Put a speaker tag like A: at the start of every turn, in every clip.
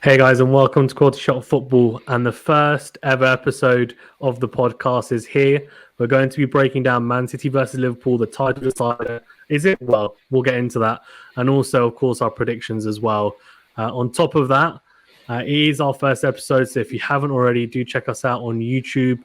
A: Hey guys, and welcome to Quarter Shot Football. And the first ever episode of the podcast is here. We're going to be breaking down Man City versus Liverpool, the title decider. Is it? Well, we'll get into that. And also, of course, our predictions as well. On top of that, it is our first episode. So if you haven't already, do check us out on YouTube.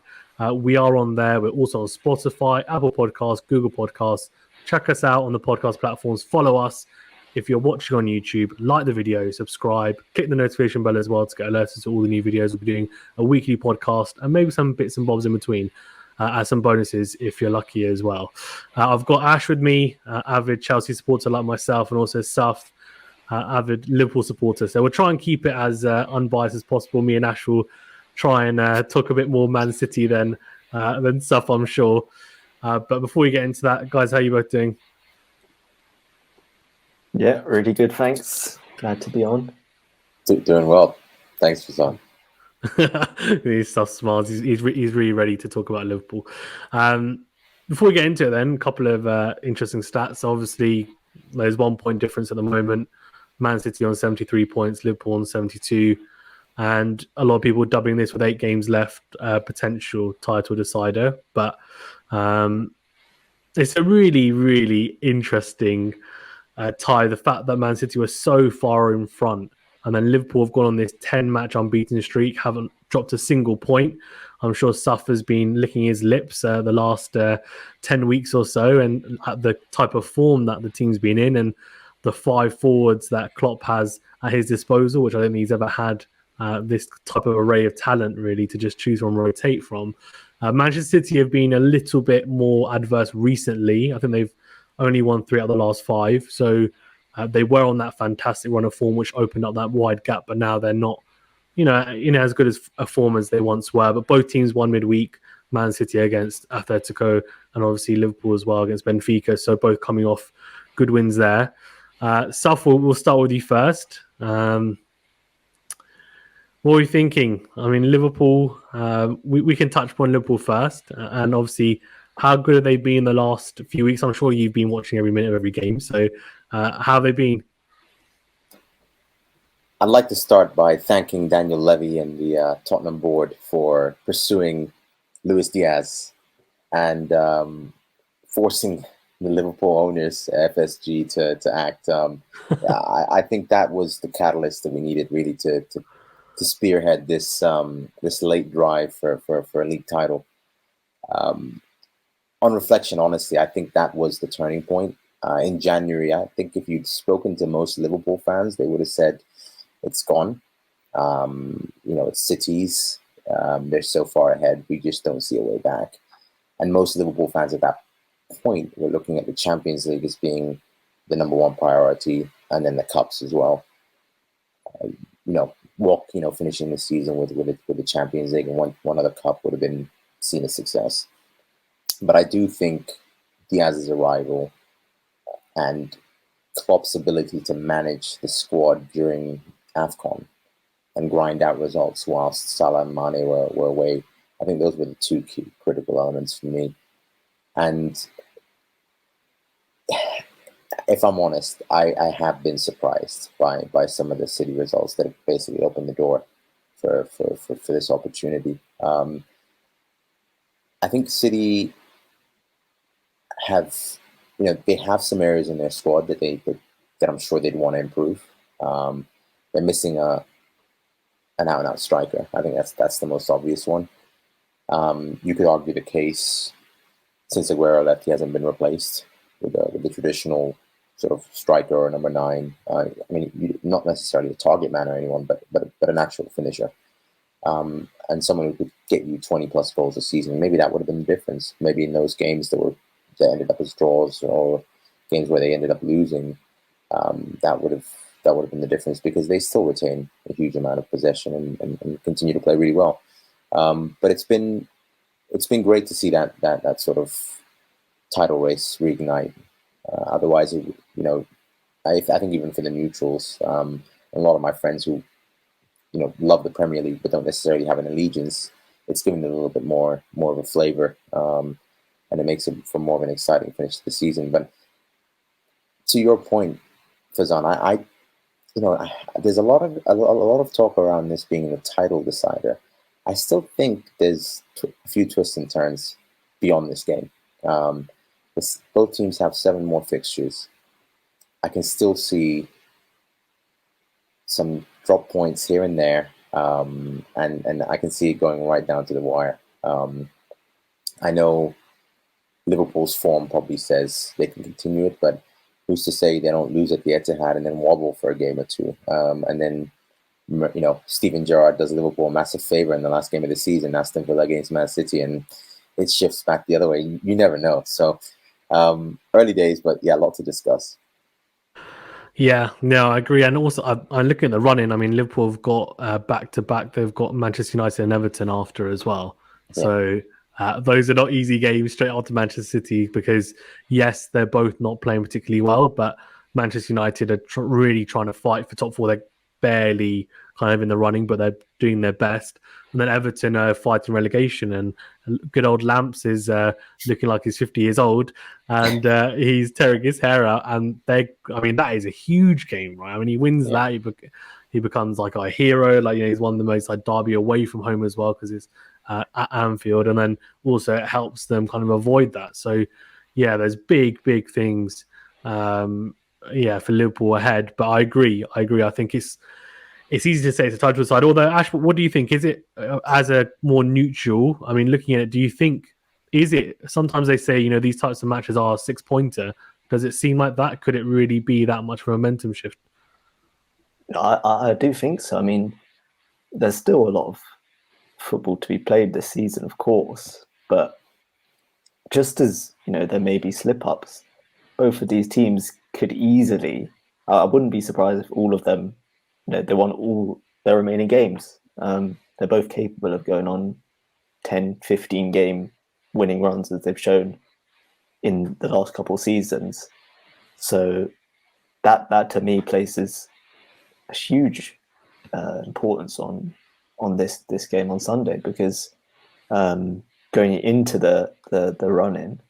A: We are on there. We're also on Spotify, Apple Podcasts, Google Podcasts. Check us out on the podcast platforms. Follow us. If you're watching on YouTube, like the video, subscribe, click the notification bell as well to get alerted to all the new videos. We'll be doing a weekly podcast and maybe some bits and bobs in between as some bonuses if you're lucky as well. I've got Ash with me, avid Chelsea supporter like myself, and also Saf, avid Liverpool supporter. So we'll try and keep it as unbiased as possible. Me and Ash will try and talk a bit more Man City than Saf, I'm sure. But before we get into that, guys, how are you both doing?
B: Yeah, really good. Thanks. Glad to be on.
C: Doing well. Thanks for on.
A: He's so smart. He's really ready to talk about Liverpool. Before we get into it, then a couple of interesting stats. Obviously, there's 1 point difference at the moment. Man City on 73 points, Liverpool on 72, and a lot of people dubbing this with 8 games left, potential title decider. But it's a really, really interesting tie. The fact that Man City were so far in front, and then Liverpool have gone on this 10-match unbeaten streak, haven't dropped a single point. I'm sure Saf has been licking his lips the last 10 weeks or so, and at the type of form that the team's been in, and the 5 forwards that Klopp has at his disposal, which I don't think he's ever had this type of array of talent really to just choose from, rotate from. Manchester City have been a little bit more adverse recently. I think they've only won 3 out of the last 5. So they were on that fantastic run of form, which opened up that wide gap. But now they're not, as good as a form as they once were. But both teams won midweek. Man City against Atletico, and obviously Liverpool as well against Benfica. So both coming off good wins there. Saf, we'll start with you first. What are you thinking? I mean, Liverpool, we can touch upon Liverpool first. And obviously, how good have they been in the last few weeks? I'm sure you've been watching every minute of every game. So how have they been?
C: I'd like to start by thanking Daniel Levy and the Tottenham board for pursuing Luis Diaz and forcing the Liverpool owners, FSG, to act. I think that was the catalyst that we needed really to spearhead this late drive for a league title. On reflection, honestly, I think that was the turning point. In January, I think if you'd spoken to most Liverpool fans, they would have said, it's gone. It's City's. They're so far ahead, we just don't see a way back. And most Liverpool fans at that point were looking at the Champions League as being the number one priority, and then the Cups as well. Finishing the season with the Champions League and one other cup would have been seen as success. But I do think Diaz's arrival and Klopp's ability to manage the squad during AFCON and grind out results whilst Salah and Mane were away, I think those were the 2 key critical elements for me. And if I'm honest, I have been surprised by some of the City results that have basically opened the door for this opportunity. I think City have, they have some areas in their squad that I'm sure they'd want to improve. They're missing an out-and-out striker. I think that's the most obvious one. You could argue the case since Aguero left, he hasn't been replaced with the traditional sort of striker or number 9. Not necessarily a target man or anyone, but an actual finisher. And someone who could get you 20 plus goals a season. Maybe that would have been the difference. Maybe in those games that ended up as draws, or games where they ended up losing, that would have been the difference, because they still retain a huge amount of possession and continue to play really well. But it's been great to see that sort of title race reignite. Otherwise, I think even for the neutrals, a lot of my friends who love the Premier League but don't necessarily have an allegiance, it's given it a little bit more of a flavor, and it makes it for more of an exciting finish to the season. But to your point, Fazan, there's a lot of talk around this being the title decider. I still think there's a few twists and turns beyond this game. Both teams have 7 more fixtures. I can still see some drop points here and there, and I can see it going right down to the wire. I know Liverpool's form probably says they can continue it, but who's to say they don't lose at the Etihad and then wobble for a game or two? And then, Steven Gerrard does Liverpool a massive favor in the last game of the season, Aston Villa against Man City, and it shifts back the other way. You never know. So early days, but yeah, a lot to discuss.
A: Yeah, no, I agree. And also, I'm looking at the running. I mean, Liverpool have got back-to-back. They've got Manchester United and Everton after as well.
C: Yeah.
A: So those are not easy games straight after Manchester City because, yes, they're both not playing particularly well, but Manchester United are really trying to fight for top 4. They're barely kind of in the running, but they're doing their best. And then Everton are fighting relegation, and good old Lamps is looking like he's 50 years old, and he's tearing his hair out. And that is a huge game, right? I mean, he wins that, he becomes like a hero. Like, he's one of the most Derby away from home as well because it's at Anfield, and then also it helps them kind of avoid that. So, yeah, there's big things, for Liverpool ahead. But I agree. I think it's easy to say it's a title side. Although, Ash, what do you think? Is it as a more neutral? I mean, looking at it, do you think is it? Sometimes they say these types of matches are a 6-pointer. Does it seem like that? Could it really be that much of a momentum shift?
B: I do think so. I mean, there's still a lot of football to be played this season, of course, but just as there may be slip-ups, both of these teams could easily. I wouldn't be surprised if all of them, they won all their remaining games. They're both capable of going on 10, 15 game winning runs as they've shown in the last couple of seasons. So that to me places a huge importance on this game on Sunday, because going into the run-in,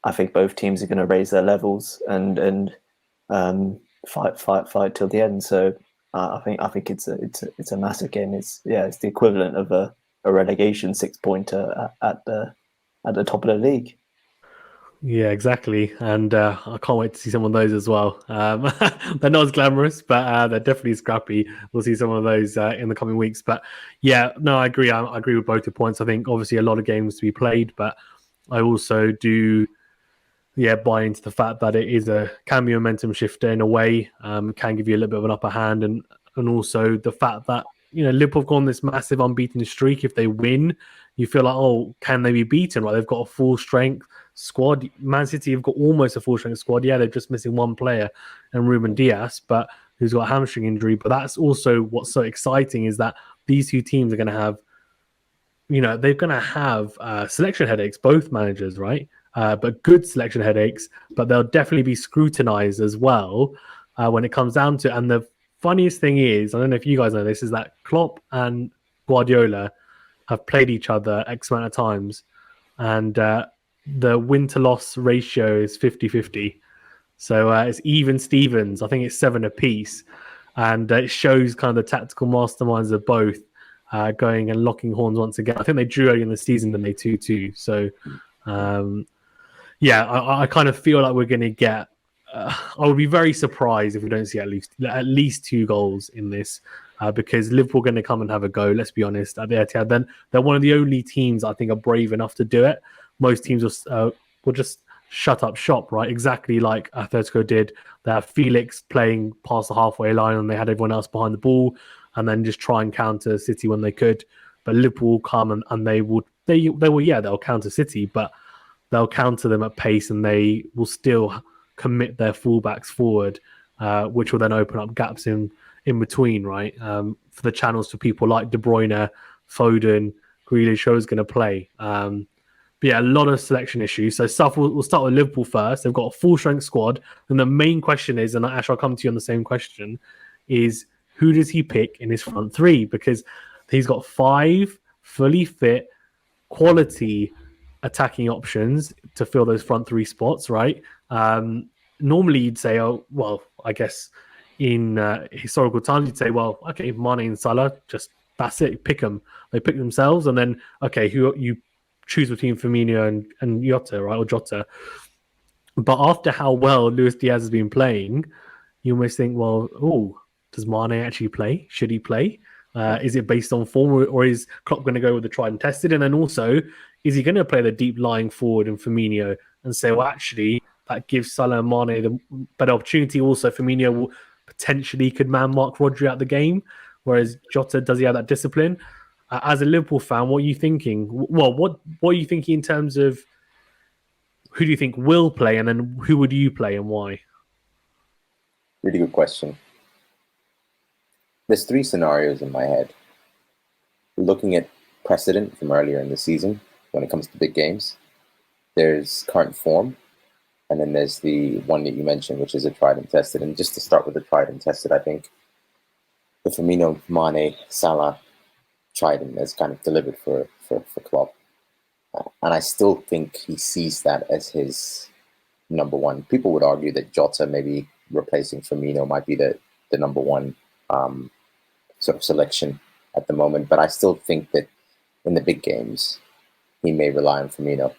B: I think both teams are going to raise their levels and fight till the end. So I think it's a massive game. It's the equivalent of a relegation 6-pointer at the top of the league.
A: Yeah, exactly. And I can't wait to see some of those as well. They're not as glamorous, but they're definitely scrappy. We'll see some of those in the coming weeks. But yeah, no, I agree. I agree with both your points. I think obviously a lot of games to be played, but I also do buy into the fact that it can be a momentum shifter in a way, can give you a little bit of an upper hand, and also the fact that Liverpool have gone this massive unbeaten streak. If they win, you feel like, oh, can they be beaten? Right, they've got a full strength squad. Man City have got almost a full strength squad. Yeah, they're just missing one player, and Ruben Dias, but who's got a hamstring injury. But that's also what's so exciting is that these two teams are going to have, they're going to have selection headaches, both managers, right? But good selection headaches, but they'll definitely be scrutinized as well when it comes down to. And the funniest thing is, I don't know if you guys know this, is that Klopp and Guardiola have played each other X amount of times, and the win-to-loss ratio is 50-50. So it's even Stevens. I think it's 7 apiece, and it shows kind of the tactical masterminds of both going and locking horns once again. I think they drew early in the season, then they 2-2. So I kind of feel like we're going to get. I would be very surprised if we don't see at least 2 goals in this, because Liverpool are going to come and have a go. Let's be honest. At the Etihad, then they're one of the only teams I think are brave enough to do it. Most teams will just shut up shop, right? Exactly like Atletico did. They have Felix playing past the halfway line, and they had everyone else behind the ball, and then just try and counter City when they could. But Liverpool will come and they'll counter City, but they'll counter them at pace, and they will still commit their fullbacks forward, which will then open up gaps in between, right? For the channels for people like De Bruyne, Foden, Grealish, who's going to play. But yeah, a lot of selection issues. So we'll start with Liverpool first. They've got a full strength squad, and the main question is, and Ash, I'll come to you on the same question, is who does he pick in his front 3? Because he's got 5 fully fit, quality attacking options to fill those front 3 spots, right? Normally you'd say, oh, well, I guess in historical times, you'd say, well, okay, Mane and Salah, just that's it, pick them. They pick themselves, and then okay, who you choose between Firmino and Jota, right, or Jota. But after how well Luis Diaz has been playing, you almost think, well, oh, does Mane actually play? Should he play? Is it based on form, or is Klopp going to go with the tried and tested? And then also, is he going to play the deep lying forward and Firmino and say, well, actually, that gives Salah and Mane the better opportunity. Also, Firmino will potentially could man mark Rodri out the game, whereas Jota, does he have that discipline? As a Liverpool fan, what are you thinking? Well, what are you thinking in terms of who do you think will play, and then who would you play and why?
C: Really good question. There's three scenarios in my head. Looking at precedent from earlier in the season when it comes to big games, there's current form, and then there's the one that you mentioned, which is a tried and tested. And just to start with the tried and tested, I think the Firmino, Mane, Salah trident has kind of delivered for Klopp. And I still think he sees that as his number one. People would argue that Jota maybe replacing Firmino might be the number one sort of selection at the moment. But I still think that in the big games, he may rely on Firmino.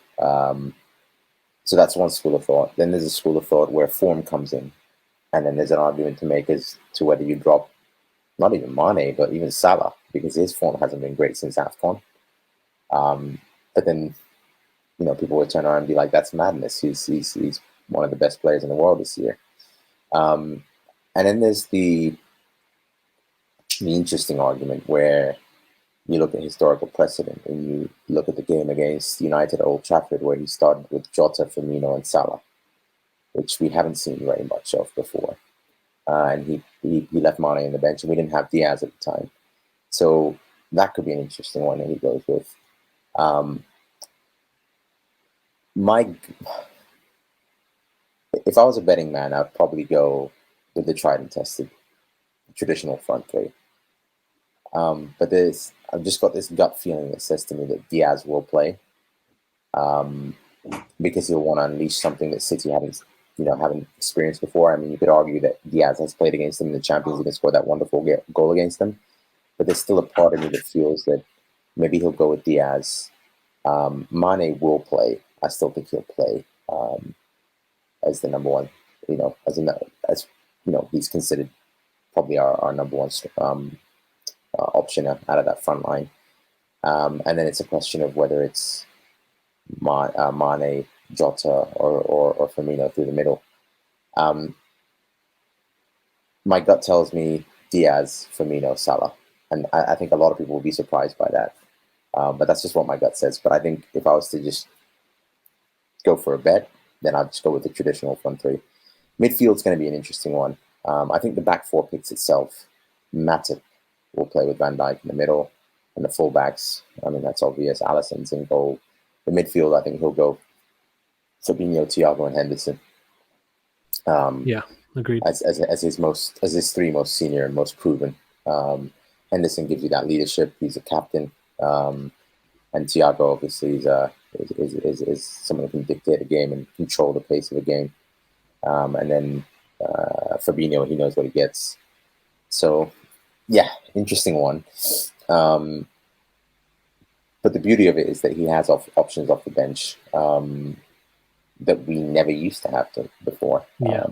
C: So that's one school of thought. Then there's a school of thought where form comes in. And then there's an argument to make as to whether you drop not even Mane, but even Salah, because his form hasn't been great since AFCON. But then, people would turn around and be like, that's madness. He's one of the best players in the world this year. And then there's the interesting argument where you look at historical precedent and you look at the game against United at Old Trafford, where he started with Jota, Firmino, and Salah, which we haven't seen very much of before. And he left Mane on the bench, and we didn't have Diaz at the time. So that could be an interesting one that he goes with. If I was a betting man, I'd probably go with the tried and tested traditional front three. But I've just got this gut feeling that says to me that Diaz will play, because he'll want to unleash something that City haven't experienced before. I mean, you could argue that Diaz has played against them in the Champions League and scored that wonderful goal against them, but there's still a part of me that feels that maybe he'll go with Diaz. Mane will play. I still think he'll play as the number one. He's considered probably our number one option out of that front line. And then it's a question of whether it's Mane, Jota, or Firmino through the middle. My gut tells me Diaz, Firmino, Salah. And I think a lot of people will be surprised by that. But that's just what my gut says. But I think if I was to just go for a bet, then I'd just go with the traditional front three. Midfield's going to be an interesting one. I think the back four picks itself. Matip will play with Van Dijk in the middle, and the fullbacks, I mean, that's obvious. Alisson's in goal. The midfield, I think he'll go Fabinho, Thiago, and Henderson.
A: Yeah, agreed.
C: As his three most senior and most proven. Henderson gives you that leadership. He's a captain, and Thiago obviously is someone who can dictate a game and control the pace of a game. And then Fabinho, he knows what he gets. So, yeah, interesting one. But the beauty of it is that he has options off the bench that we never used to have before.
A: Yeah.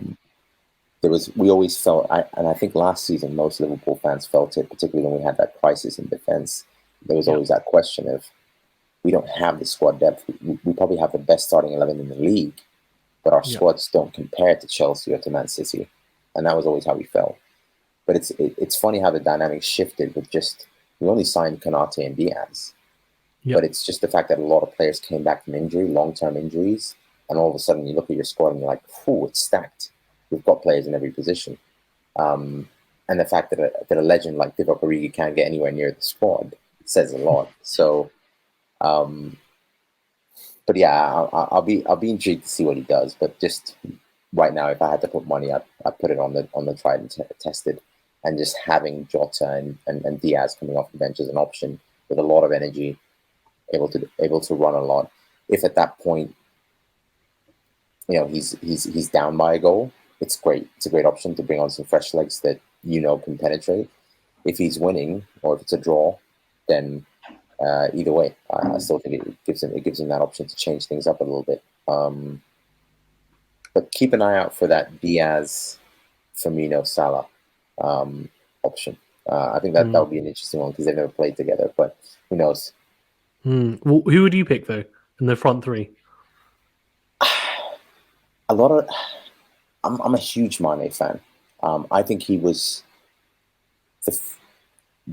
C: We always felt, and I think last season most Liverpool fans felt it, particularly when we had that crisis in defense. There was always that question of, we don't have the squad depth. We probably have the best starting 11 in the league, but our squads don't compare to Chelsea or to Man City. And that was always how we felt. But it's funny how the dynamics shifted with we only signed Konate and Diaz. Yep. But it's just the fact that a lot of players came back from injury, long-term injuries, and all of a sudden you look at your squad and you're like, it's stacked. We've got players in every position. And the fact that a legend like Divock Origi can't get anywhere near the squad says a lot. So, but yeah, I'll be intrigued to see what he does. But just right now, if I had to put money, I'd put it on the tried and tested, and just having Jota and Diaz coming off the bench as an option with a lot of energy, able to run a lot. If at that point, he's down by a goal, it's great. It's a great option to bring on some fresh legs that can penetrate. If he's winning or if it's a draw, then either way, I still think it gives him that option to change things up a little bit. But keep an eye out for that Diaz, Firmino, Salah option. I think that would be an interesting one because they've never played together. But who knows?
A: Well, who would you pick though in the front three?
C: I'm a huge Mane fan. I think he was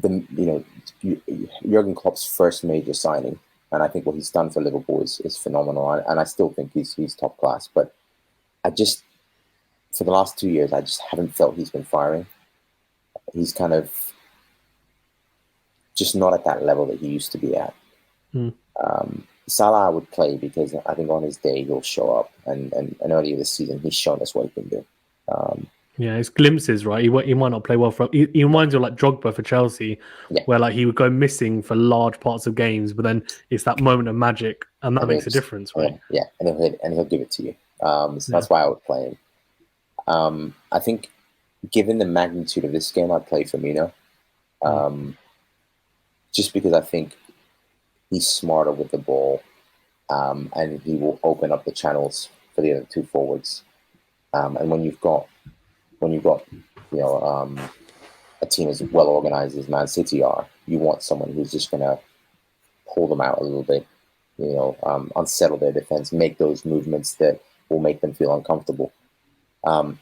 C: Jurgen Klopp's first major signing, and I think what he's done for Liverpool is phenomenal. And I still think he's top class. But I just, for the last 2 years, I just haven't felt he's been firing. He's kind of just not at that level that he used to be at. Salah I would play because I think on his day he'll show up, and earlier this season he's shown us what he can do.
A: Yeah, it's glimpses, right? He might not play well for. He reminds you of like Drogba for Chelsea, where like he would go missing for large parts of games, but then it's that moment of magic, and that makes a difference, right?
C: Yeah, and he'll give it to you. So that's why I would play him. I think, given the magnitude of this game, I'd play Firmino, just because I think he's smarter with the ball, and he will open up the channels for the other two forwards. And when you've got a team as well organized as Man City are, you want someone who's just going to pull them out a little bit, unsettle their defense, make those movements that will make them feel uncomfortable.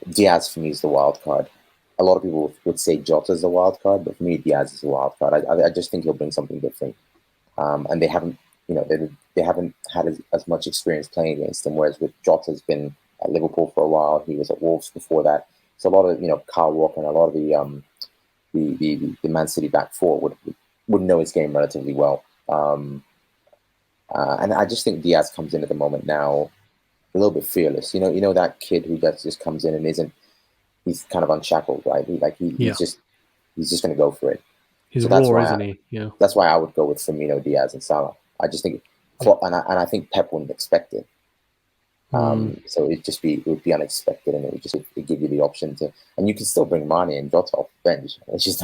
C: Diaz for me is the wild card. A lot of people would say Jota's the wild card, but for me, Diaz is the wild card. I just think he'll bring something different. And they haven't, they haven't had as much experience playing against him. Whereas with Jota's been at Liverpool for a while, he was at Wolves before that. So a lot of Kyle Walker and a lot of the Man City back four would know his game relatively well. And I just think Diaz comes in at the moment now a little bit fearless. You know that kid who just comes in and he's kind of unshackled, right? He's just going to go for it.
A: He's raw, isn't he? Yeah.
C: That's why I would go with Firmino, Diaz, and Salah. I just think Klopp, and I think Pep wouldn't expect it. So it would be unexpected, and it'd give you the option to, and you can still bring Mane and Jota off the bench, which is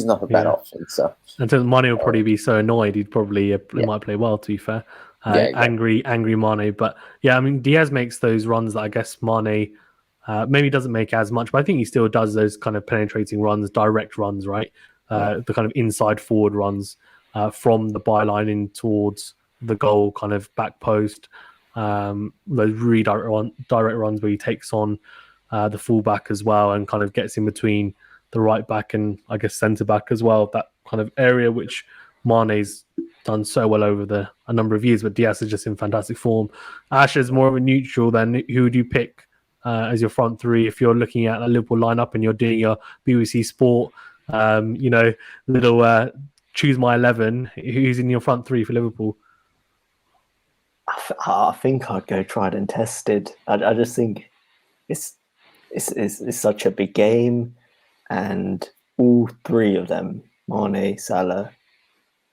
C: not a bad option. So
A: and so Mane will probably be so annoyed he'd probably might play well. To be fair, exactly. angry Mane, but yeah, I mean Diaz makes those runs that I guess Mane maybe doesn't make as much, but I think he still does those kind of penetrating runs, direct runs, right? The kind of inside forward runs from the byline in towards the goal, kind of back post. Those really direct runs where he takes on the fullback as well and kind of gets in between the right back and I guess centre back as well. That kind of area which Mane's done so well over a number of years, but Diaz is just in fantastic form. Ash is more of a neutral. Then who would you pick as your front three if you're looking at a Liverpool lineup and you're doing your BBC Sport, little choose my 11? Who's in your front three for Liverpool?
B: I think I'd go tried and tested. I just think it's such a big game, and all three of them, Mane, Salah,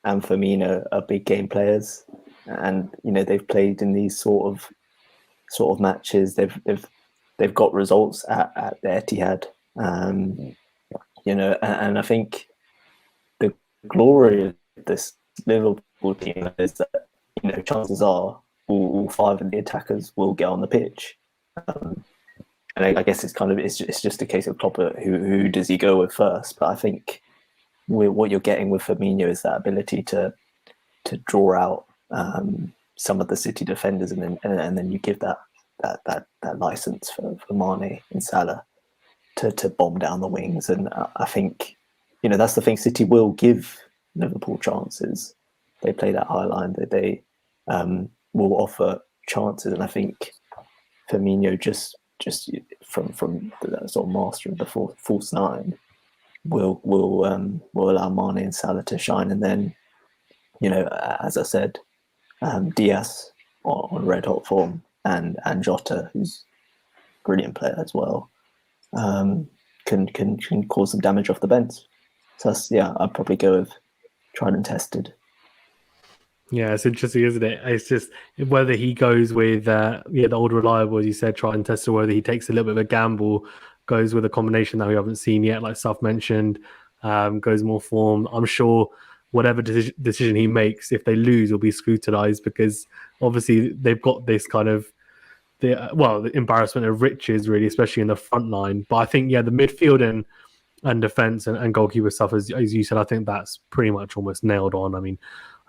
B: and Firmino, are big game players, and they've played in these sort of matches. They've got results at the Etihad, and I think the glory of this Liverpool team is that chances are all five of the attackers will get on the pitch, and I guess it's just a case of Klopp, who does he go with first. But I think what you're getting with Firmino is that ability to draw out some of the City defenders, and then you give that license for Mane and Salah to bomb down the wings. And I think that's the thing. City will give Liverpool chances. They play that high line, that they will offer chances, and I think Firmino just from the sort of master of the false nine will allow Mane and Salah to shine, and then as I said, Diaz on red hot form and Jota, who's a brilliant player as well, can cause some damage off the bench. So I'd probably go with tried and tested.
A: Yeah, it's interesting, isn't it? It's just whether he goes with the old reliable, as you said, try and test, or whether he takes a little bit of a gamble, goes with a combination that we haven't seen yet, like Saf mentioned, goes more form. I'm sure whatever decision he makes, if they lose, will be scrutinized because obviously they've got this kind of the embarrassment of riches, really, especially in the front line. But I think the midfield and defense and goalkeeper stuff, as you said, I think that's pretty much almost nailed on. I mean,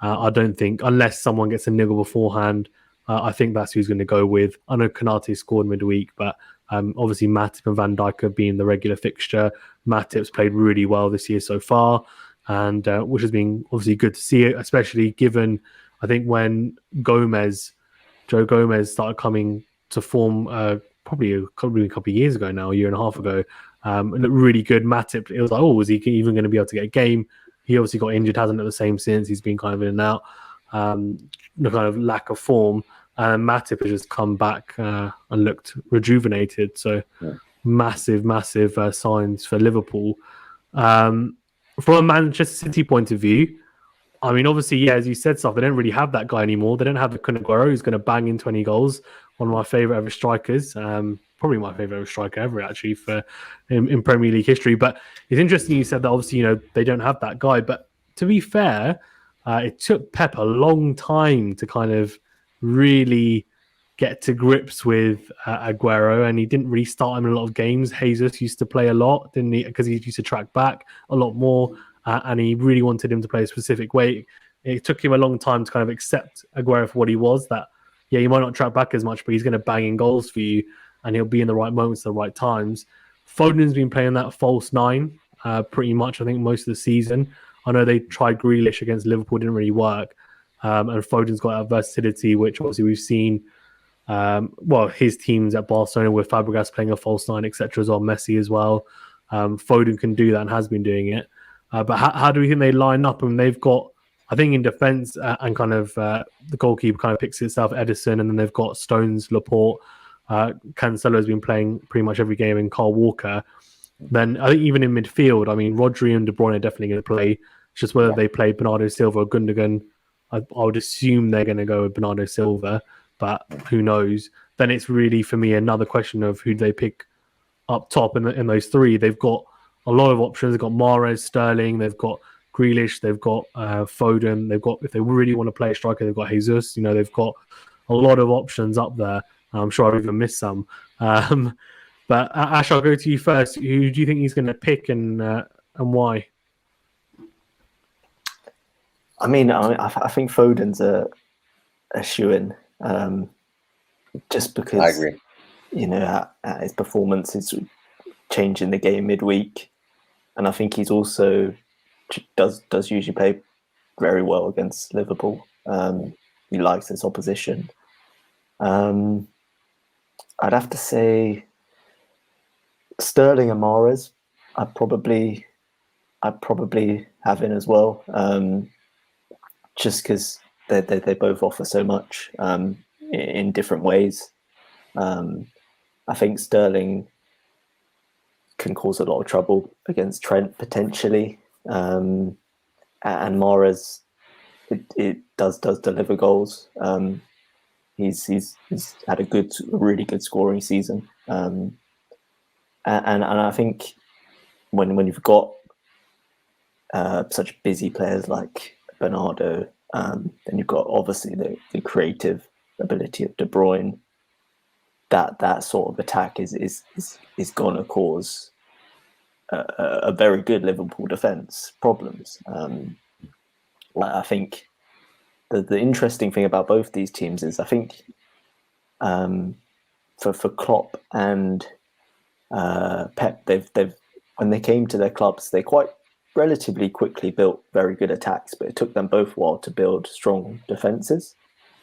A: I don't think, unless someone gets a niggle beforehand, I think that's who's going to go with. I know Kanate scored midweek, but obviously Matip and Van Dijk have been the regular fixture. Matip's played really well this year so far, and which has been obviously good to see it, especially given, I think, when Joe Gomez started coming to form probably a couple of years ago now, a year and a half ago. It looked really good. Matip, it was like, oh, was he even going to be able to get a game? He obviously got injured, hasn't looked the same since. He's been kind of in and out, the kind of lack of form. And Matip has just come back and looked rejuvenated. So massive signs for Liverpool. From a Manchester City point of view, I mean, obviously, as you said, stuff. They don't really have that guy anymore. They don't have the Kun Aguero who's going to bang in 20 goals. One of my favorite ever strikers, probably my favorite ever striker ever, actually, for in Premier League history. But it's interesting you said that. Obviously, they don't have that guy. But to be fair, it took Pep a long time to kind of really get to grips with Aguero, and he didn't really start him in a lot of games. Jesus used to play a lot, didn't he? Because he used to track back a lot more. And he really wanted him to play a specific way. It took him a long time to kind of accept Aguero for what he was, that, he might not track back as much, but he's going to bang in goals for you, and he'll be in the right moments at the right times. Foden's been playing that false nine pretty much, I think, most of the season. I know they tried Grealish against Liverpool, didn't really work. And Foden's got that versatility, which obviously we've seen, his teams at Barcelona with Fabregas playing a false nine, etc. as well, Messi as well. Foden can do that and has been doing it. But how do we think they line up? And they've got, I think, in defence and kind of the goalkeeper kind of picks itself, Edison, and then they've got Stones, Laporte, Cancelo has been playing pretty much every game, and Carl Walker. Then I think even in midfield, I mean, Rodri and De Bruyne are definitely going to play. It's just whether they play Bernardo Silva or Gundogan. I would assume they're going to go with Bernardo Silva, but who knows? Then it's really, for me, another question of who they pick up top in those three. They've got a lot of options. They've got Mahrez, Sterling, they've got Grealish, they've got Foden, they've got, if they really want to play a striker, they've got Jesus. They've got a lot of options up there. I'm sure I've even missed some. But Ash, I'll go to you first. Who do you think he's going to pick, and why?
B: I mean, I think Foden's a shoo-in, just because
C: I agree.
B: At his performance is changing the game midweek, and I think he's also does usually play very well against Liverpool. He likes his opposition. I'd have to say Sterling and Mahrez. I'd probably have in as well, just because they both offer so much in different ways. I think Sterling can cause a lot of trouble against Trent potentially, and Mahrez it does deliver goals. He's had a really good scoring season, and I think when you've got such busy players like Bernardo, then you've got obviously the creative ability of De Bruyne. That sort of attack is going to cause a very good Liverpool defence problems. I think the interesting thing about both these teams is I think for Klopp and Pep, they've when they came to their clubs, they quite relatively quickly built very good attacks, but it took them both a while to build strong defences.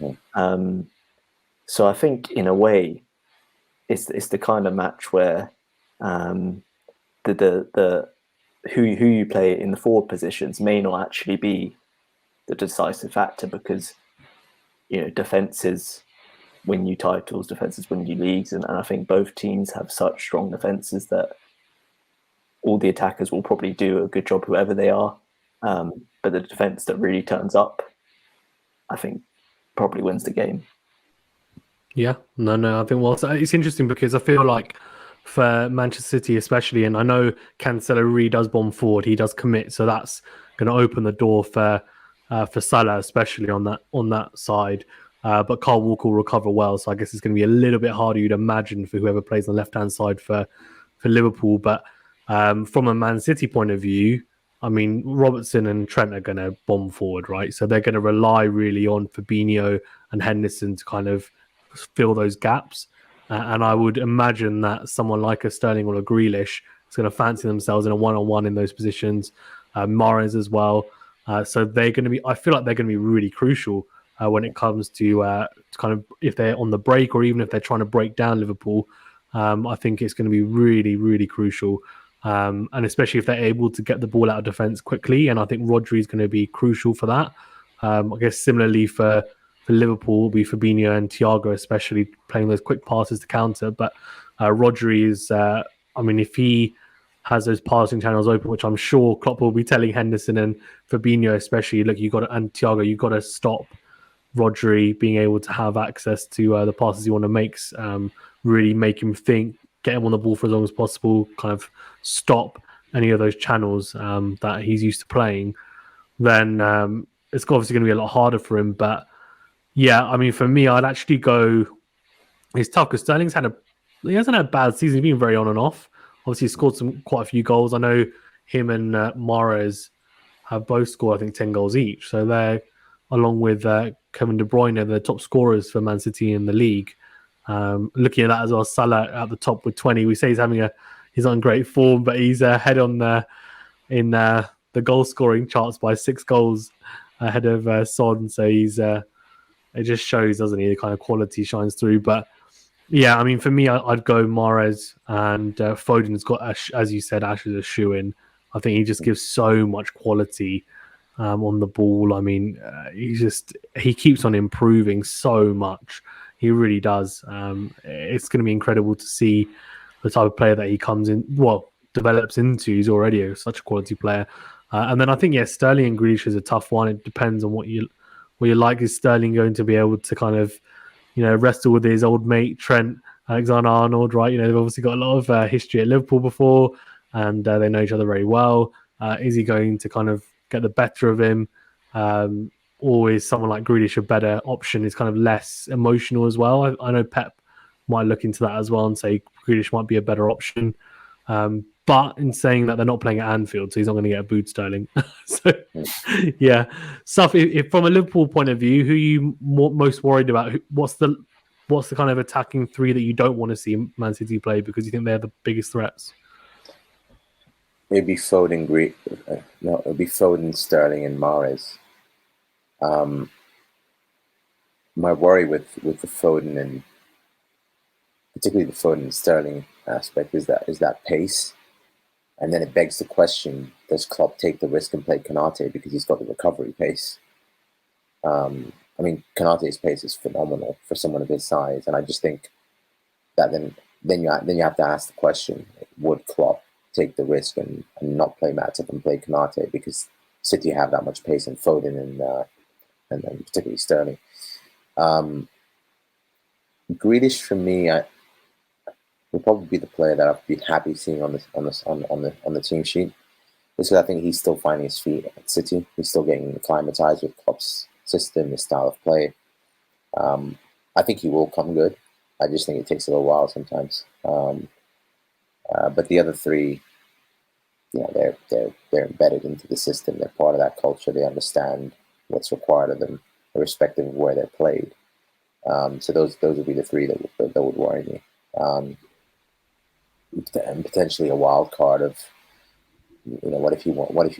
B: So I think in a way, it's the kind of match where the who you play in the forward positions may not actually be the decisive factor, because defences win you titles, defences win you leagues, and I think both teams have such strong defences that all the attackers will probably do a good job, whoever they are. But the defence that really turns up I think probably wins the game.
A: Yeah, no. I think it's interesting because I feel like for Manchester City especially, and I know Cancelo really does bomb forward, he does commit, so that's going to open the door for Salah, especially on that side. But Kyle Walker will recover well, so I guess it's going to be a little bit harder, you'd imagine, for whoever plays on the left hand side for Liverpool. But from a Man City point of view, I mean, Robertson and Trent are going to bomb forward, right? So they're going to rely really on Fabinho and Henderson to kind of fill those gaps. And I would imagine that someone like a Sterling or a Grealish is going to fancy themselves in a one-on-one in those positions. Mahrez as well. So they're going to be. I feel like they're going to be really crucial when it comes to kind of if they're on the break or even if they're trying to break down Liverpool. I think it's going to be really, really crucial. And especially if they're able to get the ball out of defence quickly. And I think Rodri is going to be crucial for that. I guess similarly for Liverpool will be Fabinho and Thiago, especially playing those quick passes to counter. But Rodri is, I mean, if he has those passing channels open, which I'm sure Klopp will be telling Henderson and Fabinho, especially, look, and Thiago, you've got to stop Rodri being able to have access to the passes you want to make, really make him think, get him on the ball for as long as possible, kind of stop any of those channels that he's used to playing. Then it's obviously going to be a lot harder for him. But yeah, I mean, for me, I'd actually go. It's tough because Sterling's he hasn't had a bad season. He's been very on and off. Obviously, he scored quite a few goals. I know him and Mahrez have both scored, I think, 10 goals each. So they're, along with Kevin De Bruyne, the top scorers for Man City in the league. Looking at that as well, Salah at the top with 20. We say he's on great form, but he's ahead in the goal scoring charts by 6 goals ahead of Son. So he's it just shows, doesn't he, the kind of quality shines through. But yeah, I mean, for me, I'd go Mahrez, and Foden's got, as you said, Ash is a shoe-in. I think he just gives so much quality on the ball. I mean, he keeps on improving so much. He really does. It's going to be incredible to see the type of player that he develops into. He's already such a quality player. And then I think, Sterling and Grealish is a tough one. It depends on what you like. Is Sterling going to be able to kind of, wrestle with his old mate Trent Alexander-Arnold, right? They've obviously got a lot of history at Liverpool before, and they know each other very well. Is he going to kind of get the better of him? Or is someone like Grealish a better option? Is kind of less emotional as well. I know Pep might look into that as well and say Grealish might be a better option. But in saying that, they're not playing at Anfield, so he's not going to get a boot, Sterling. So, yeah. Stuff. If from a Liverpool point of view, who are you most worried about? What's the kind of attacking three that you don't want to see Man City play because you think they're the biggest threats?
C: It'd be Foden, it'd be Foden, Sterling, and Mahrez. My worry with the Foden and particularly the Foden and Sterling aspect is that pace. And then it begs the question, does Klopp take the risk and play Konate because he's got the recovery pace? I mean, Konate's pace is phenomenal for someone of his size. And I just think that then you have to ask the question, would Klopp take the risk and not play Matip and play Konate because City have that much pace in Foden and then particularly Sterling. Grealish for me, will probably be the player that I'd be happy seeing on the team sheet. Because I think he's still finding his feet at City. He's still getting acclimatized with Klopp's system, his style of play. I think he will come good. I just think it takes a little while sometimes. But the other three, they're embedded into the system. They're part of that culture. They understand what's required of them, irrespective of where they're played. So those would be the three that would worry me. And potentially a wild card of, what if he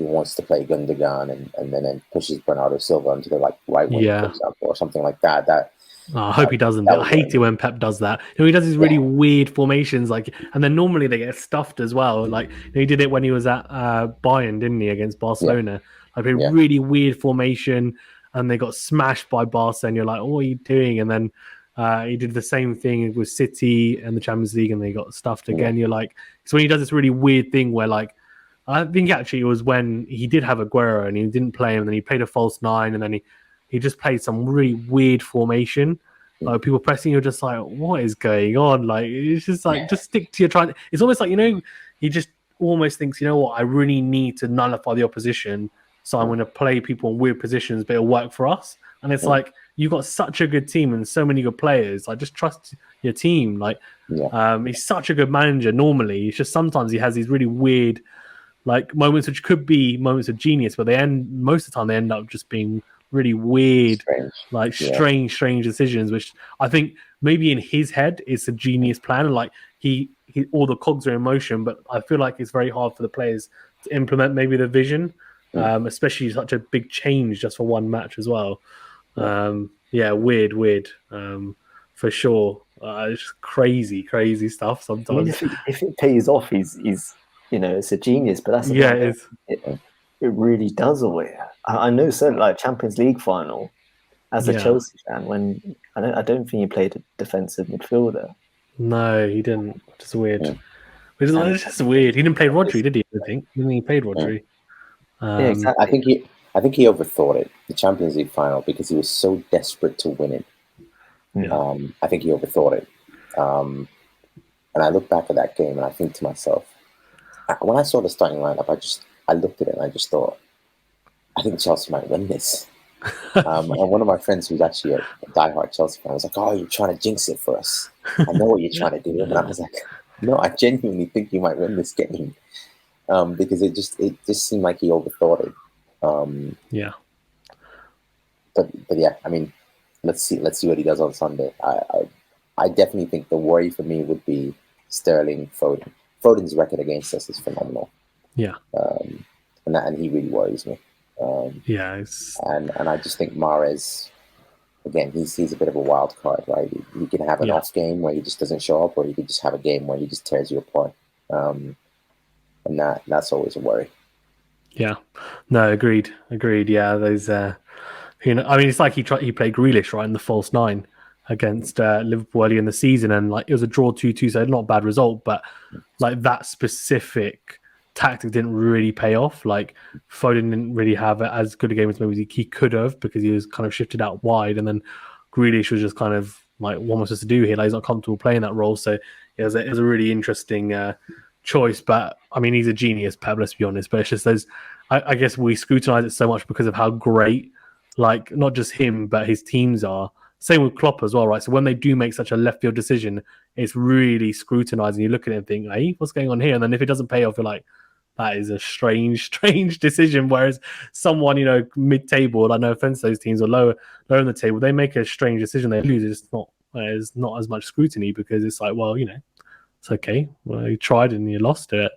C: wants to play Gundogan and then pushes Bernardo Silva into the right wing, for example, or something like that.
A: I hope he doesn't. I hate it when Pep does that. He does these really weird formations, and then normally they get stuffed as well. He did it when he was at Bayern, didn't he, against Barcelona? A really weird formation, and they got smashed by Barca. And you're like, what are you doing? And then he did the same thing with City and the Champions League, and they got stuffed again. You're like, so when he does this really weird thing where, I think actually it was when he did have Aguero and he didn't play him, and then he played a false nine, and then he just played some really weird formation. Like people pressing, you're just like, what is going on? Like it's just like just stick to your trying. It's almost like he just almost thinks, you know what, I really need to nullify the opposition, so I'm going to play people in weird positions, but it'll work for us. And it's like you've got such a good team and so many good players. Like just trust your team. Like he's such a good manager. Normally, it's just sometimes he has these really weird like moments which could be moments of genius, but most of the time they end up just being really weird, strange decisions, which I think maybe in his head it's a genius plan, and like he all the cogs are in motion, but I feel like it's very hard for the players to implement maybe the vision, especially such a big change just for one match as well. Weird, for sure. It's just crazy stuff sometimes.
B: I mean, if it pays off, he's it's a genius, but that's it really does always. I know certainly like Champions League final as a Chelsea fan, when I don't think he played a defensive midfielder.
A: No, he didn't. Which is weird. It's just weird. He didn't play Rodri, did he? I think he played Rodri.
B: Exactly.
C: I think he overthought it, the Champions League final, because he was so desperate to win it. I think he overthought it. And I look back at that game and I think to myself, when I saw the starting lineup, I looked at it and I just thought, I think Chelsea might win this. And one of my friends who's actually a diehard Chelsea fan was like, "Oh, you're trying to jinx it for us. I know what you're trying to do." And I was like, "No, I genuinely think you might win this game." Because it just seemed like he overthought it. But yeah, I mean, let's see what he does on Sunday. I definitely think the worry for me would be Sterling, Foden. Foden's record against us is phenomenal. And he really worries me. And I just think Mahrez, again, he's a bit of a wild card, right? He can have an off game where he just doesn't show up, or he could just have a game where he just tears you apart. And that's always a worry.
A: Yeah, no, agreed. Yeah, there's I mean, it's like he played Grealish right in the false nine against Liverpool early in the season, and like it was a draw 2-2, so not a bad result, but like that specific tactic didn't really pay off. Like Foden didn't really have as good a game as maybe he could have, because he was kind of shifted out wide, and then Grealish was just kind of like, what am I supposed to do here? Like he's not comfortable playing that role, so it was a really interesting choice. But I mean, he's a genius, Pep, let's be honest. But it's just I guess we scrutinize it so much because of how great, like not just him but his teams are. Same with Klopp as well, right? So when they do make such a left field decision, it's really scrutinizing. You look at it and think, hey, what's going on here? And then if it doesn't pay off, you're like, that is a strange decision. Whereas someone, mid-table, like no offense to those teams, or lower in the table, they make a strange decision, they lose. It's not as much scrutiny, because it's like, well, it's okay. Well, you tried and you lost it.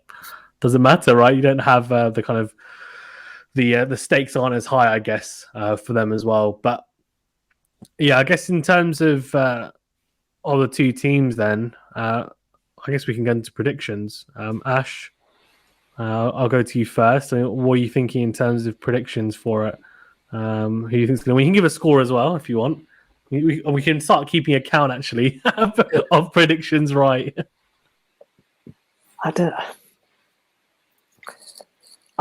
A: Doesn't matter, right? You don't have the kind of the stakes aren't as high, I guess, for them as well. But yeah, I guess in terms of the two teams, then I guess we can get into predictions. Ash, I'll go to you first. So what are you thinking in terms of predictions for it? Who do you think's going to win? You can give a score as well if you want. We can start keeping account actually of predictions, right?
B: I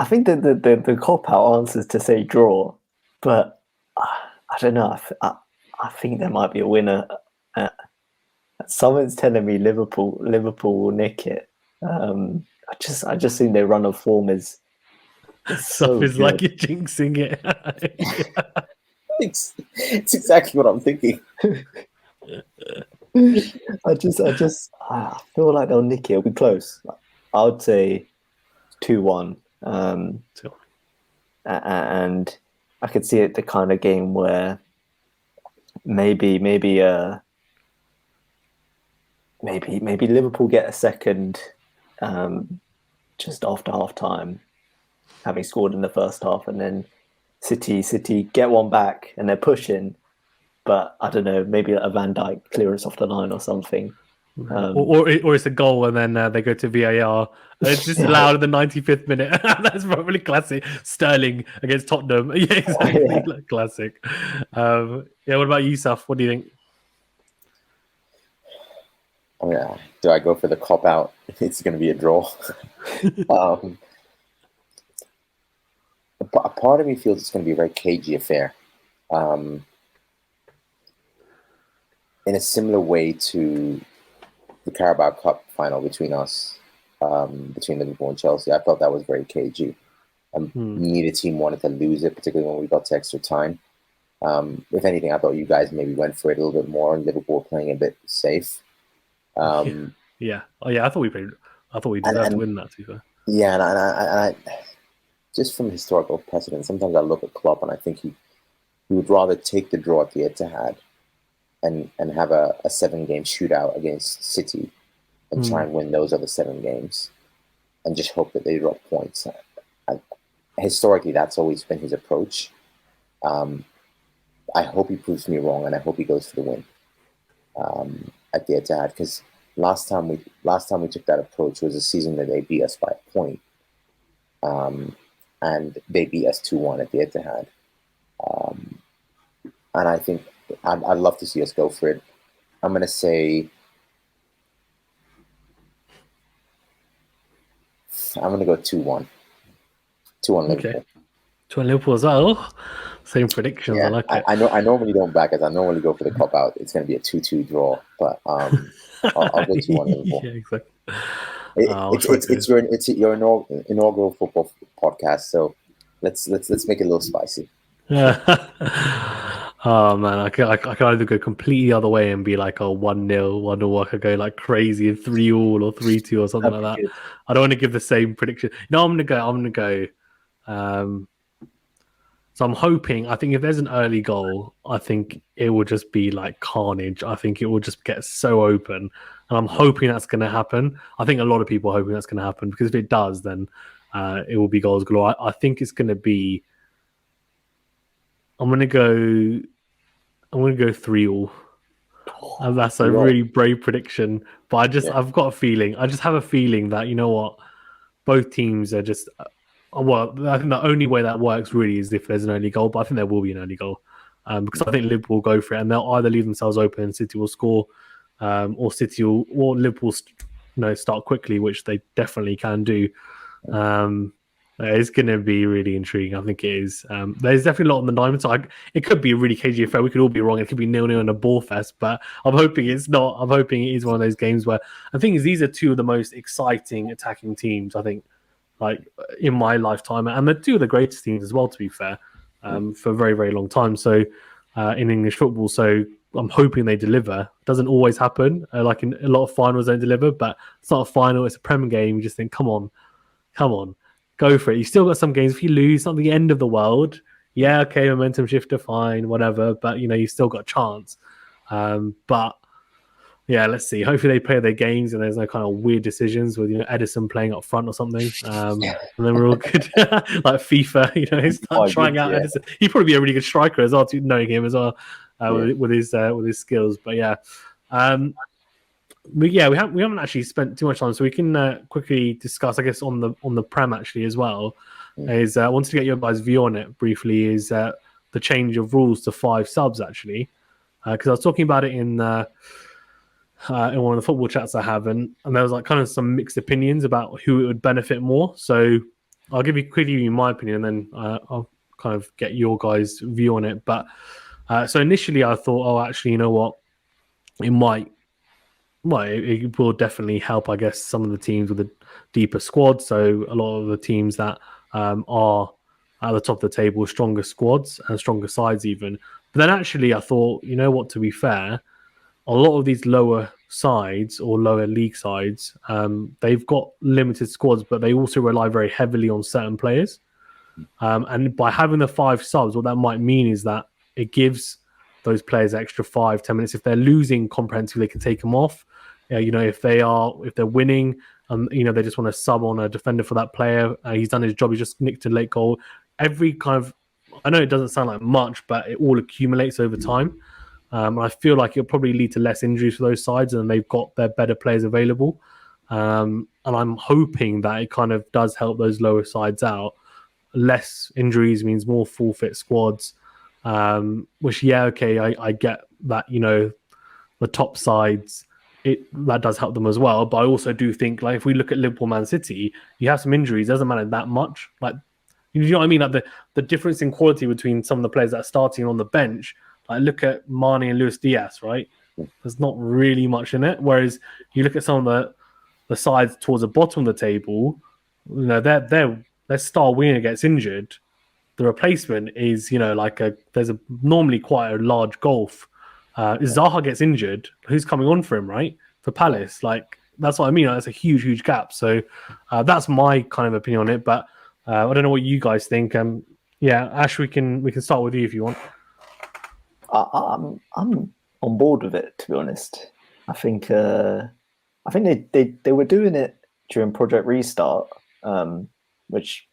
B: think that the cop-out answer is to say draw, but I don't know. I think there might be a winner. Someone's telling me Liverpool will nick it. I just think their run of form is so
A: is
B: good.
A: like you're jinxing it.
C: It's exactly what I'm thinking.
B: I feel like they'll nick it. It'll be close. I would say 2-1. And I could see it the kind of game where maybe Liverpool get a second just after half time, having scored in the first half, and then City get one back and they're pushing, but I don't know, maybe a Van Dijk clearance off the line or something.
A: Or it's a goal and then they go to VAR. It's just allowed in the 95th minute. That's probably classic. Sterling against Tottenham. Yeah, exactly. Classic. What about you, Saf? What do you think?
C: Do I go for the cop out? It's going to be a draw. A part of me feels it's going to be a very cagey affair. In a similar way to the Carabao Cup final between us, between Liverpool and Chelsea, I felt that was very cagey. Neither team wanted to lose it, particularly when we got to extra time. If anything, I thought you guys maybe went for it a little bit more, and Liverpool playing a bit safe.
A: Yeah. Oh yeah, I thought we deserved to win that, to be fair.
C: Yeah, and I just from historical precedent, sometimes I look at Klopp and I think he would rather take the draw at the Etihad and have a 7-game shootout against City and try and win those other 7 games and just hope that they drop points. Historically, that's always been his approach. I hope he proves me wrong, and I hope he goes for the win at the Etihad, because last time we took that approach was a season that they beat us by a point, and they beat us 2-1 at the Etihad. And I think I'd love to see us go for it. I'm going to say I'm going to go 2-1. 2-1 Liverpool.
A: Okay. 2-1 Liverpool as well. Same predictions.
C: Yeah,
A: I like it.
C: I normally don't back it. I normally go for the cop out. It's going to be a 2-2 draw, but I'll go 2-1 Liverpool.
A: Yeah, exactly.
C: It's your inaugural football podcast, so let's make it a little spicy.
A: Oh man, I could either go completely the other way and be like a 1-0, 1-0. I could go like crazy and 3-3 or 3-2 or something like that. Good. I don't want to give the same prediction. No, I'm gonna go. So I'm hoping. I think if there's an early goal, I think it will just be like carnage. I think it will just get so open, and I'm hoping that's going to happen. I think a lot of people are hoping that's going to happen, because if it does, then it will be goals galore. I think it's going to be. I'm going to go 3-3. And that's a really brave prediction, but I've got a feeling. I just have a feeling that, you know what, both teams are just. Well, I think the only way that works really is if there's an early goal, but I think there will be an early goal, because I think Liverpool will go for it, and they'll either leave themselves open and City will score, or Liverpool start quickly, which they definitely can do. It's going to be really intriguing. I think it is. There's definitely a lot on the diamond, so it could be a really cagey affair. We could all be wrong. It could be 0-0 and a ball fest, but I'm hoping it's not. I'm hoping it is one of those games where I think these are two of the most exciting attacking teams, I think, like in my lifetime, and they're two of the greatest teams as well, to be fair, for a very, very long time. So in English football, so I'm hoping they deliver. It doesn't always happen. Like in a lot of finals, don't deliver, but it's not a final. It's a Premier game. You just think, come on, go for it. You still got some games. If you lose, it's not the end of the world. Yeah, okay, momentum shifter, fine, whatever. But you still got a chance. But yeah, let's see. Hopefully they play their games and there's no kind of weird decisions with Edison playing up front or something. And then we're all good. Like FIFA, start trying out Edison. He'd probably be a really good striker as well, knowing him as well, with his skills. But yeah. We haven't actually spent too much time, so we can quickly discuss, I guess, on the Prem actually as well. Is I wanted to get your guys' view on it briefly. Is the change of rules to 5 subs actually? Because I was talking about it in one of the football chats I have, and there was like kind of some mixed opinions about who it would benefit more. So I'll quickly give my opinion, and then I'll kind of get your guys' view on it. But so initially I thought, oh, actually, you know what, it will definitely help, I guess, some of the teams with a deeper squad. So a lot of the teams that are at the top of the table, stronger squads and stronger sides even. But then actually I thought, you know what, to be fair, a lot of these lower sides or lower league sides, they've got limited squads, but they also rely very heavily on certain players. And by having the 5 subs, what that might mean is that it gives those players extra 5-10 minutes. If they're losing comprehensively, they can take them off. If they're winning, they just want to sub on a defender for that player. He's done his job. He just nicked a late goal. Every kind of, I know it doesn't sound like much, but it all accumulates over time. And I feel like it'll probably lead to less injuries for those sides, and they've got their better players available. And I'm hoping that it kind of does help those lower sides out. Less injuries means more full fit squads. Which, I get that, the top sides, that does help them as well. But I also do think, like, if we look at Liverpool, Man City, you have some injuries. It doesn't matter that much. Like, You know what I mean? Like the difference in quality between some of the players that are starting on the bench. Like look at Mane and Luis Diaz, right? There's not really much in it. Whereas you look at some of the sides towards the bottom of the table, you know, their star winger gets injured. The replacement is, you know, there's normally quite a large gulf. If Zaha gets injured, who's coming on for him, right? For Palace, like that's what I mean. That's a huge gap. So that's my kind of opinion on it. But I don't know what you guys think. Yeah, Ash, we can start with you if you want.
B: I'm on board with it, to be honest. I think they were doing it during Project Restart, which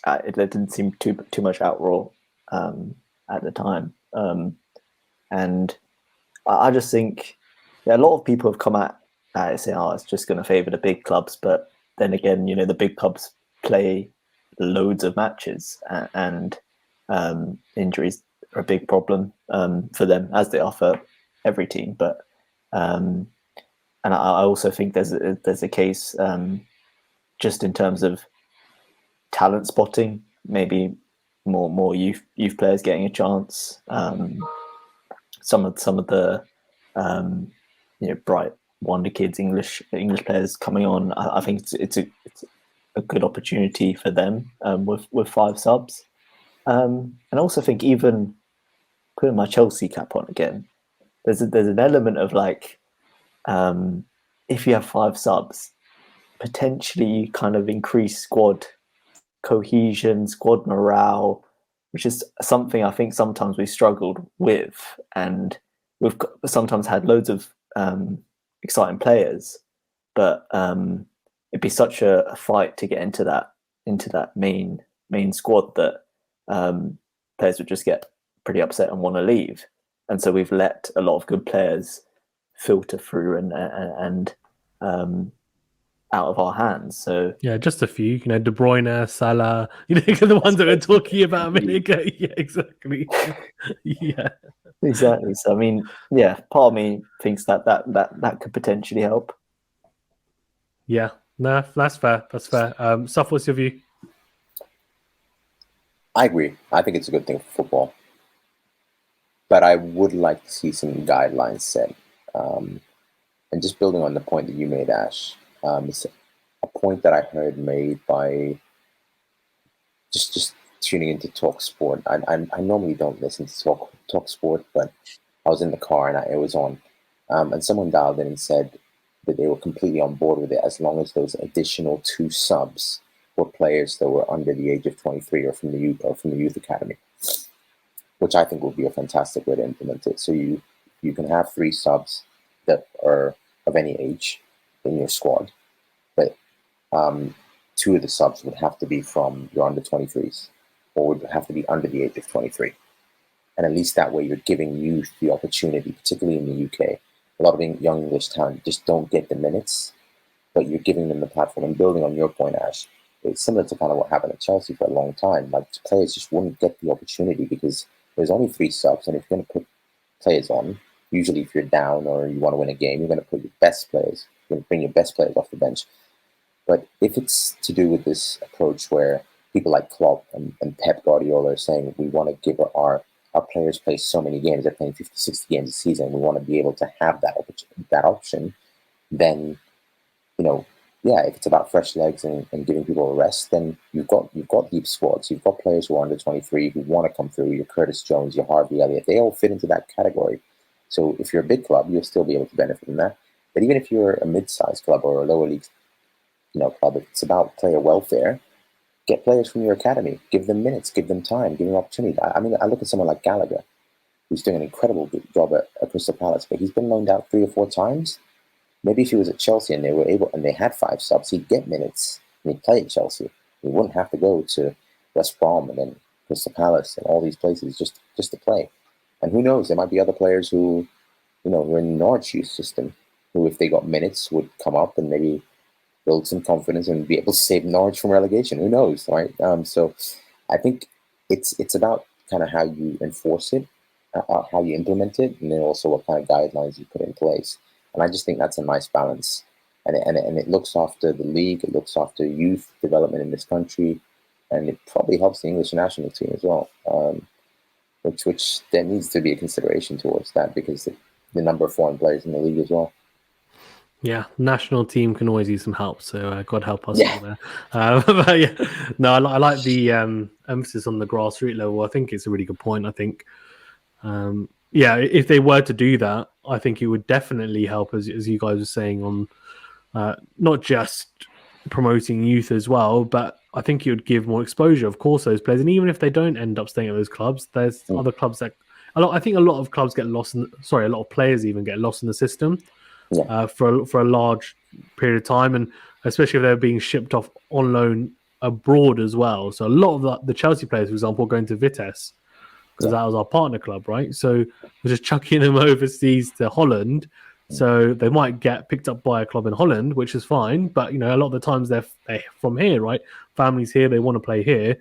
B: it didn't seem too much outroar at the time, and I just think a lot of people have come at it saying, "Oh, it's just going to favour the big clubs," but then again, you know, the big clubs play loads of matches, and injuries are a big problem for them, as they are for every team. But and I also think there's a case just in terms of talent spotting, maybe more youth players getting a chance. Some of the bright wonder kids, English players coming on. I think it's a good opportunity for them with 5 subs. And I also think, even putting my Chelsea cap on again, there's an element of like, if you have 5 subs, potentially you kind of increase squad cohesion, squad morale, which is something I think sometimes we struggled with, and we've sometimes had loads of exciting players, but it'd be such a fight to get into that main squad that players would just get pretty upset and want to leave, and so we've let a lot of good players filter through and out of our hands. So
A: yeah, just a few, you know, De Bruyne, Salah, you know, the ones that we're talking about a minute ago. Yeah, exactly. Yeah,
B: exactly. So I mean, yeah, part of me thinks that could potentially help.
A: yeah. No, that's fair. That's fair. Saf, what's your view?
C: I agree. I think it's a good thing for football, but I would like to see some guidelines set. And just building on the point that you made, Ash, it's a point that I heard made by just tuning into Talk Sport. I normally don't listen to Talk Sport, but I was in the car and it was on, and someone dialed in and said that they were completely on board with it as long as those additional 2 subs were players that were under the age of 23 or from the youth academy, which I think would be a fantastic way to implement it. So you can have 3 subs that are of any age in your squad, but 2 of the subs would have to be from your under 23s, or would have to be under the age of 23. And at least that way you're giving youth the opportunity, particularly in the UK. A lot of young English talent just don't get the minutes, but you're giving them the platform. And building on your point, Ash, it's similar to kind of what happened at Chelsea for a long time. Like, players just wouldn't get the opportunity because there's only 3 subs, and if you're going to put players on, usually if you're down or you want to win a game, you're going to put your best players. You're going to bring your best players off the bench. But if it's to do with this approach where people like Klopp and Pep Guardiola are saying we want to give our players play so many games, they're playing 50, 60 games a season, we want to be able to have that option, then, you know, yeah, if it's about fresh legs and giving people a rest, then you've got deep squads. You've got players who are under 23 who want to come through. Your Curtis Jones, your Harvey Elliott, they all fit into that category. So if you're a big club, you'll still be able to benefit from that. But even if you're a mid-sized club or a lower league, club, it's about player welfare. Get players from your academy, give them minutes, give them time, give them opportunity. I mean, I look at someone like Gallagher, who's doing an incredible job at Crystal Palace, but he's been loaned out 3 or 4 times. Maybe if he was at Chelsea and they had 5 subs, he'd get minutes and he'd play at Chelsea. He wouldn't have to go to West Brom and then Crystal Palace and all these places just to play. And who knows, there might be other players who, were in the Norwich youth system, who, if they got minutes, would come up and maybe build some confidence and be able to save Norwich from relegation. Who knows, right? So I think it's about kind of how you enforce it, how you implement it, and then also what kind of guidelines you put in place. And I just think that's a nice balance. And it looks after the league, it looks after youth development in this country, and it probably helps the English national team as well. Which there needs to be a consideration towards that, because the number of foreign players in the league as well.
A: Yeah, national team can always use some help, so God help us
C: Yeah.
A: all there. But yeah, no, I like the emphasis on the grassroots level. I think it's a really good point. I think, yeah, if they were to do that, I think it would definitely help, as you guys were saying, on not just promoting youth as well, but I think it would give more exposure, of course, those players. And even if they don't end up staying at those clubs, there's other clubs that I think a lot of clubs get lost. A lot of players even get lost in the system.
C: Yeah.
A: For a large period of time, and especially if they're being shipped off on loan abroad as well. So a lot of the Chelsea players, for example, are going to Vitesse because that was our partner club, right? So we're just chucking them overseas to Holland. So they might get picked up by a club in Holland, which is fine. But a lot of the times they're from here, right? Families here, they want to play here,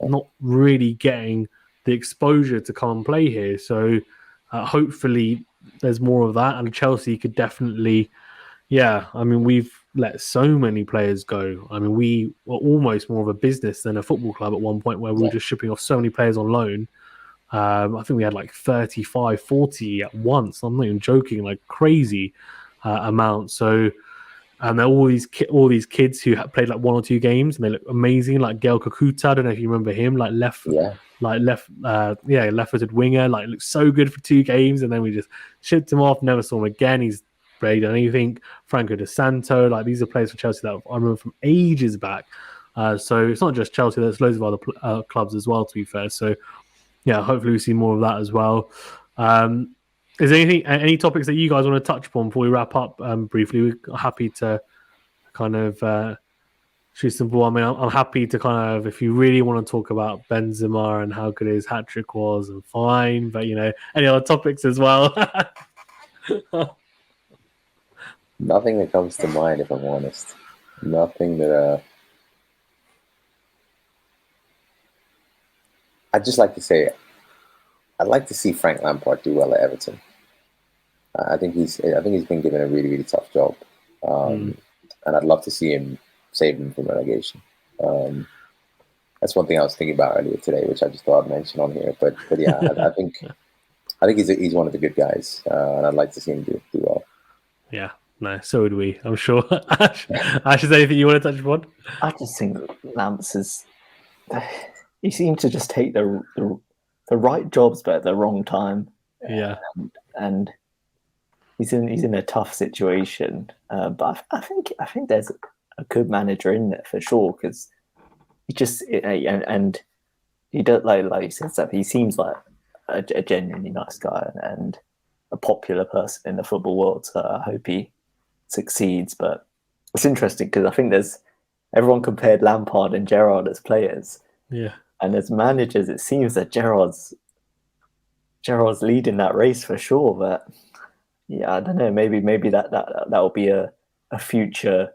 A: not really getting the exposure to come and play here. So hopefully there's more of that, and Chelsea could definitely, I mean, we've let so many players go. I mean, we were almost more of a business than a football club at one point, where we were just shipping off so many players on loan. I think we had like 35, 40 at once. I'm not even joking, like crazy amount. So, and they're all these kids who have played like 1 or 2 games, and they look amazing. Like Gael Kakuta, I don't know if you remember him, like left-footed winger, like looked so good for 2 games, and then we just shipped him off. Never saw him again. He's played anything. Franco De Santo, like these are players for Chelsea that I remember from ages back. So it's not just Chelsea; there's loads of other clubs as well. To be fair, so yeah, hopefully we see more of that as well. Is there any topics that you guys want to touch upon before we wrap up briefly? We're happy to kind of shoot some ball. I mean, I'm happy to kind of, if you really want to talk about Benzema and how good his hat trick was, and fine, but any other topics as well?
C: Nothing that comes to mind, if I'm honest. Nothing that. I'd just like to say, I'd like to see Frank Lampard do well at Everton. I think he's been given a really, really tough job, and I'd love to see him save them from relegation. That's one thing I was thinking about earlier today, which I just thought I'd mention on here. But yeah, I think he's one of the good guys, and I'd like to see him do well.
A: Yeah, no, so would we. I'm sure. Ash, is there anything you want to touch upon?
B: I just think Lamps is. He seems to just take the right jobs, but at the wrong time.
A: Yeah,
B: and he's in a tough situation. But I think there's a good manager in there for sure, because he just and he does like you said stuff. He seems like a genuinely nice guy and a popular person in the football world. So I hope he succeeds. But it's interesting because I think everyone compared Lampard and Gerrard as players.
A: Yeah.
B: And as managers, it seems that Gerrard's leading that race for sure. But yeah, I don't know. Maybe that will be a future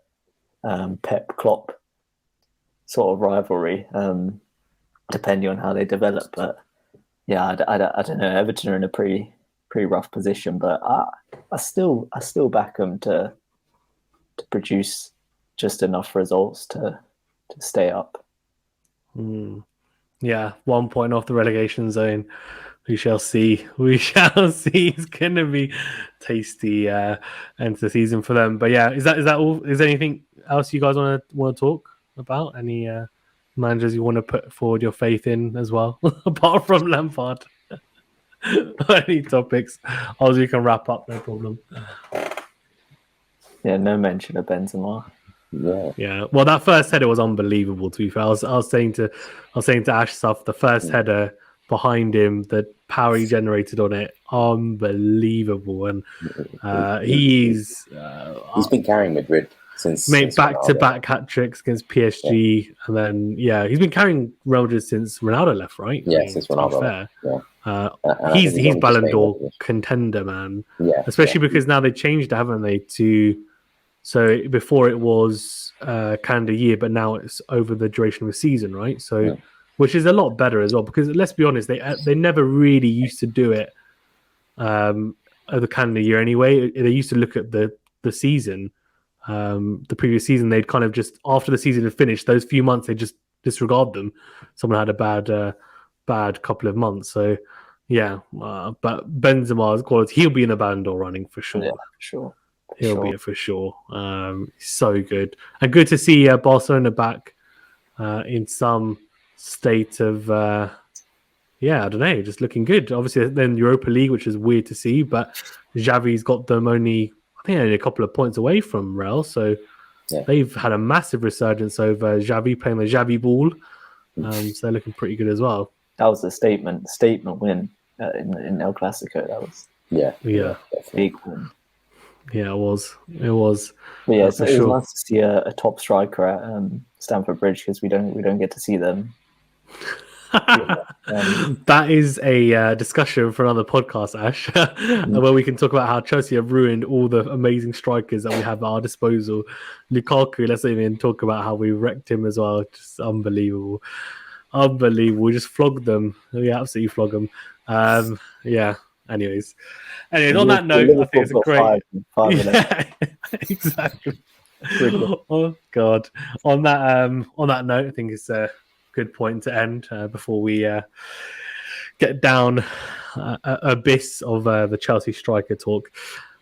B: Pep Klopp sort of rivalry, depending on how they develop. But yeah, I don't know. Everton are in a pretty rough position, but I still back them to produce just enough results to stay up.
A: Yeah, 1 point off the relegation zone. We shall see. It's going to be tasty end of the season for them. But yeah, is that all? Is there anything else you guys want to talk about? Any managers you want to put forward your faith in as well, apart from Lampard? Any topics? Or you can wrap up, no problem.
B: Yeah, no mention of Benzema.
A: Yeah. Well, that first header was unbelievable. To be fair, I was saying to Ash stuff, the first header behind him, the power he generated on it, unbelievable. And he's
C: been carrying Madrid since
A: back-to-back hat tricks against PSG, and then he's been carrying Real Madrid since Ronaldo left, right?
C: Yeah, since Ronaldo left. Yeah.
A: He's Ballon d'Or contender, man.
C: Yeah,
A: especially because now they changed it, haven't they? So before it was calendar year, but now it's over the duration of a season, right? So, which is a lot better as well, because let's be honest, they never really used to do it over the calendar year anyway. They used to look at the season, the previous season. They'd kind of just, after the season had finished, those few months they just disregard them. Someone had a bad couple of months. So yeah, but Benzema's quality, he'll be in the Ballon d'Or running for sure.
B: Yeah, for sure.
A: He'll be it for sure. So good, and good to see Barcelona back in some state of I don't know, just looking good. Obviously, then Europa League, which is weird to see, but Xavi's got them only a couple of points away from Real, so they've had a massive resurgence over Xavi, playing the Xavi ball. So they're looking pretty good as well.
B: That was a statement win in El Clasico. That was big win.
A: Yeah, it was.
B: But yeah, it was nice to see a top striker at Stamford Bridge, because we don't get to see them.
A: That is a discussion for another podcast, Ash, where we can talk about how Chelsea have ruined all the amazing strikers that we have at our disposal. Lukaku, let's not even talk about how we wrecked him as well. Just unbelievable. We just flogged them. We absolutely flog them. Anyways, on that note, I think it's a great. Exactly. Oh God. On that note, I think it's a good point to end before we get down abyss of the Chelsea striker talk.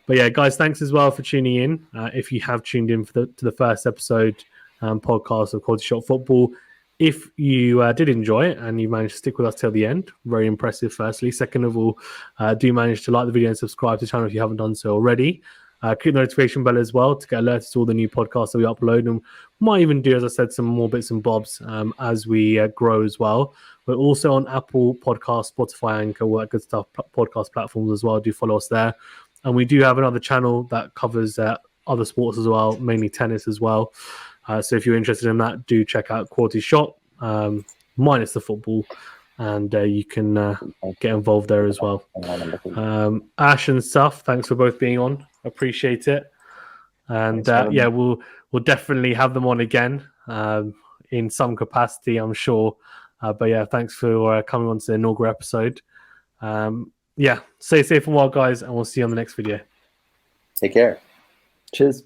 A: But yeah, guys, thanks as well for tuning in. If you have tuned in to the first episode podcast of Quality Shot Football, if you did enjoy it and you managed to stick with us till the end, very impressive, firstly. Second of all, do manage to like the video and subscribe to the channel if you haven't done so already. Click the notification bell as well to get alerted to all the new podcasts that we upload, and might even do, as I said, some more bits and bobs as we grow as well. We're also on Apple Podcasts, Spotify, Anchor, all that good stuff, podcast platforms as well. Do follow us there. And we do have another channel that covers other sports as well, mainly tennis as well. So if you're interested in that, do check out Quality Shot, minus the football, and you can get involved there as well. Ash and Saf, thanks for both being on. Appreciate it. And we'll definitely have them on again in some capacity, I'm sure. But yeah, thanks for coming on to the inaugural episode. Stay safe and well, guys, and we'll see you on the next video.
C: Take care.
B: Cheers.